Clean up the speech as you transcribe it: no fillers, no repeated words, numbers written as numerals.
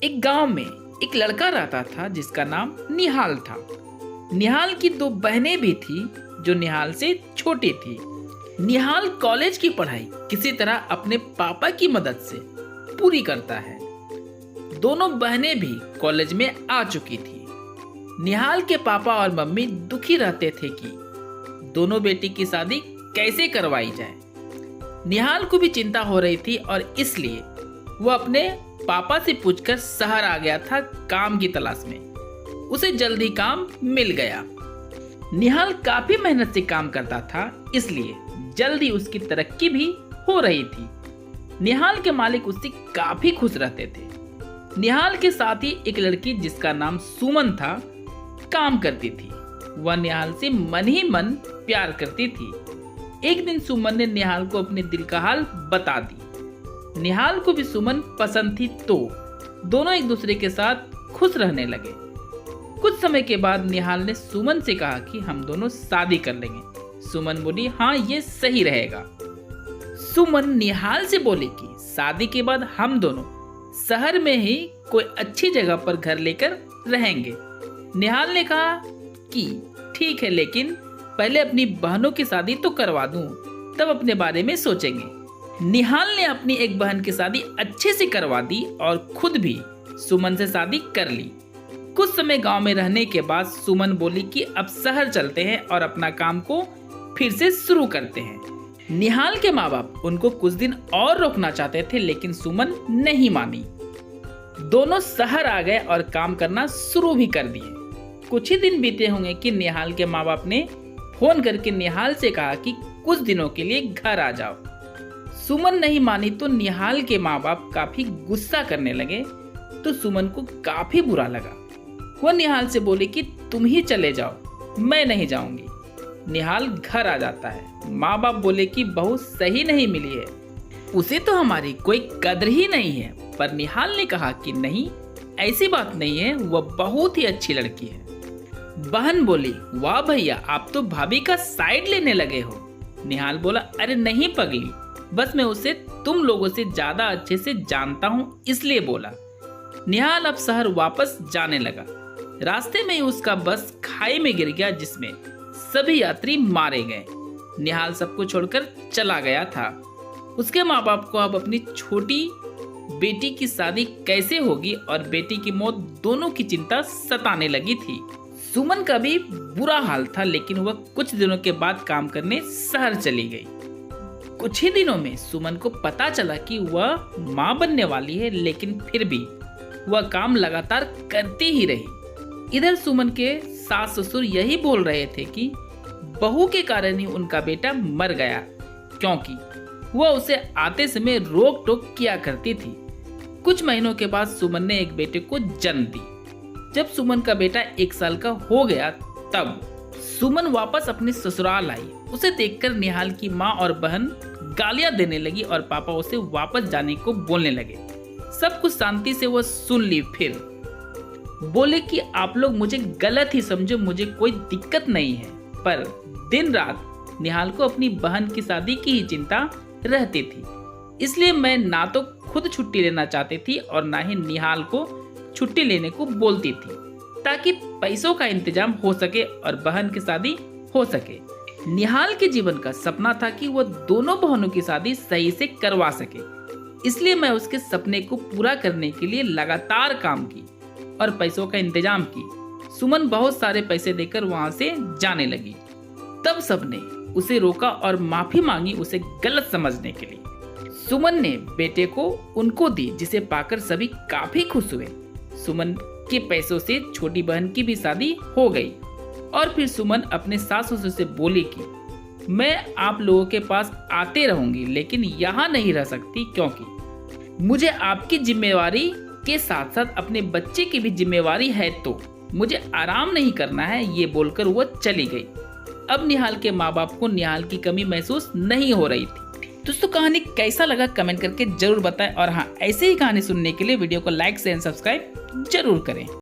एक गांव में एक लड़का रहता था जिसका नाम निहाल था। निहाल की दो बहनें भी थी जो निहाल से छोटी थी। निहाल कॉलेज की पढ़ाई किसी तरह अपने पापा की मदद से पूरी करता है। दोनों बहनें भी कॉलेज में आ चुकी थी। निहाल के पापा और मम्मी दुखी रहते थे कि दोनों बेटी की शादी कैसे करवाई जाए। निहाल को भी चिंता हो रही थी और इसलिए वो अपने पापा से पूछकर शहर आ गया था काम की तलाश में। उसे जल्दी काम मिल गया। निहाल काफी मेहनत से काम करता था, इसलिए जल्दी उसकी तरक्की भी हो रही थी। निहाल के मालिक उससे काफी खुश रहते थे। निहाल के साथ ही एक लड़की जिसका नाम सुमन था काम करती थी। वह निहाल से मन ही मन प्यार करती थी। एक दिन सुमन ने निहाल को अपने दिल का हाल बता दी। निहाल को भी सुमन पसंद थी, तो दोनों एक दूसरे के साथ खुश रहने लगे। कुछ समय के बाद निहाल ने सुमन से कहा कि हम दोनों शादी कर लेंगे। सुमन बोली, हाँ ये सही रहेगा। सुमन निहाल से बोली कि शादी के बाद हम दोनों शहर में ही कोई अच्छी जगह पर घर लेकर रहेंगे। निहाल ने कहा कि ठीक है, लेकिन पहले अपनी बहनों की शादी तो करवा दूं, तब अपने बारे में सोचेंगे। निहाल ने अपनी एक बहन की शादी अच्छे से करवा दी और खुद भी सुमन से शादी कर ली। कुछ समय गांव में रहने के बाद सुमन बोली कि अब शहर चलते हैं और अपना काम को फिर से शुरू करते हैं। निहाल के माँ बाप उनको कुछ दिन और रोकना चाहते थे, लेकिन सुमन नहीं मानी। दोनों शहर आ गए और काम करना शुरू भी कर दिए। कुछ ही दिन बीते होंगे कि निहाल के माँ बाप ने फोन करके निहाल से कहा कि कुछ दिनों के लिए घर आ जाओ। सुमन नहीं मानी तो निहाल के माँ बाप काफी गुस्सा करने लगे, तो सुमन को काफी बुरा लगा। वह निहाल से बोली कि तुम ही चले जाओ, मैं नहीं जाऊंगी। निहाल घर आ जाता है। माँ बाप बोले कि बहू सही नहीं मिली है, उसे तो हमारी कोई कदर ही नहीं है। पर निहाल ने कहा कि नहीं, ऐसी बात नहीं है, वह बहुत ही अच्छी लड़की है। बहन बोली, वाह भैया, आप तो भाभी का साइड लेने लगे हो। निहाल बोला, अरे नहीं पगली, बस मैं उसे तुम लोगों से ज्यादा अच्छे से जानता हूँ, इसलिए बोला। निहाल अब शहर वापस जाने लगा। रास्ते में ही उसका बस खाई में गिर गया, जिसमें सभी यात्री मारे गए। निहाल सबको छोड़कर चला गया था। उसके माँ बाप को अब अपनी छोटी बेटी की शादी कैसे होगी और बेटी की मौत, दोनों की चिंता सताने लगी थी। सुमन का भी बुरा हाल था, लेकिन वह कुछ दिनों के बाद काम करने शहर चली गई। कुछ ही दिनों में सुमन को पता चला कि वह माँ बनने वाली है, लेकिन फिर भी वह काम लगातार करती ही रही। इधर सुमन के सास ससुर यही बोल रहे थे कि बहू के कारण ही उनका बेटा मर गया, क्योंकि वह उसे आते समय रोक टोक किया करती थी। कुछ महीनों के बाद सुमन ने एक बेटे को जन्म दी। जब सुमन का बेटा 1 साल का हो गया, तब सुमन वापस अपने ससुराल आई। उसे देखकर निहाल की माँ और बहन गालियां देने लगी और पापा उसे वापस जाने को बोलने लगे। सब कुछ शांति से वह सुन ली, फिर बोले कि आप लोग मुझे गलत ही समझो, मुझे कोई दिक्कत नहीं है। पर दिन रात निहाल को अपनी बहन की शादी की ही चिंता रहती थी, इसलिए मैं ना तो खुद छुट्टी लेना चाहती थी और ना ही निहाल को छुट्टी लेने को बोलती थी, ताकि पैसों का इंतजाम हो सके और बहन की शादी हो सके। निहाल के जीवन का सपना था कि वह दोनों बहनों की शादी सही से करवा सके, इसलिए मैं उसके सपने को पूरा करने के लिए लगातार काम की और पैसों का इंतजाम की। सुमन बहुत सारे पैसे देकर वहां से जाने लगी। तब सबने उसे रोका और माफी मांगी उसे गलत समझने के लिए। सुमन ने बेटे को उनको दी, जिसे पाकर सभी काफी खुश हुए। सुमन के पैसों से छोटी बहन की भी शादी हो गई और फिर सुमन अपने सास ससुर से बोली कि मैं आप लोगों के पास आते रहूंगी, लेकिन यहाँ नहीं रह सकती, क्योंकि मुझे आपकी जिम्मेवारी के साथ साथ अपने बच्चे की भी जिम्मेवारी है, तो मुझे आराम नहीं करना है। ये बोलकर वो चली गई। अब निहाल के माँ बाप को निहाल की कमी महसूस नहीं हो रही थी। दोस्तों, कहानी कैसा लगा कमेंट करके जरूर बताएं और हाँ, ऐसे ही कहानी सुनने के लिए वीडियो को लाइक शेयर एंड सब्सक्राइब जरूर करें।